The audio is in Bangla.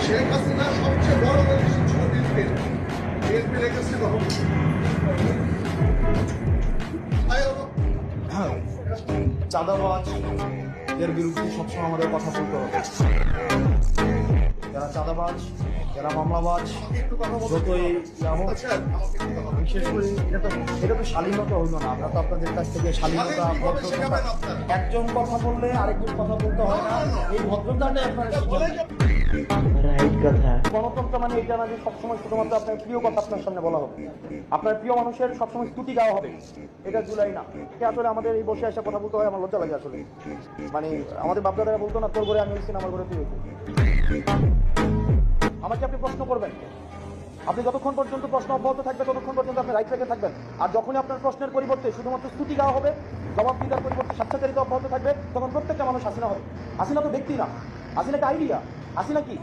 শেখ হাসিনা সবচেয়ে বড় দোষী ছিল বিএনপির। বিএনপি রেখেছে চাঁদাবাজ এর বিরুদ্ধে সবসময় আমাদের কথা বলতে হবে। যারা চাঁদাবাজ, যারা মামলাবাজ, যতই বিশেষ করে এটা তো শালীনতা হইল না। আমরা তো আপনাদের কাছ থেকে শালীনতা, ভদ্রতা, একজন কথা বললে আরেকজন কথা বলতে হয় না, এই ভদ্রতাটাই আপনারা শিখেন। গণতন্ত্র মানে এটা না যে সবসময় শুধুমাত্র আপনার প্রিয় কথা আপনার সামনে বলা হবে, আপনার প্রিয় মানুষের সবসময় স্তুতি গাওয়া হবে, এটা জুলাই না। আসলে আমাদের এই বসে আসা কথা বলতে হয়, আমার লজ্জা লাগে আসলে। মানে আমাদের বাপদাদারা বলতো না, তোর ঘরে আমি হয়েছি, আমার ঘরে তুই হয়েছি। আমাকে আপনি প্রশ্ন করবেন, আপনি যতক্ষণ পর্যন্ত প্রশ্ন অব্যাহত থাকবে ততক্ষণ পর্যন্ত আপনি রাইট রেখে থাকবেন। আর যখনই আপনার প্রশ্নের পরিবর্তে শুধুমাত্র স্তুতি গাওয়া হবে, জবাবদিহিতার পরিবর্তে স্বেচ্ছাচারিতা অব্যাহত থাকবে, তখন প্রত্যেকটা মানুষ হাসিনা হবে। হাসিনা তো ব্যক্তি না, হাসিনা একটা আইডিয়া। হাসিনা কি?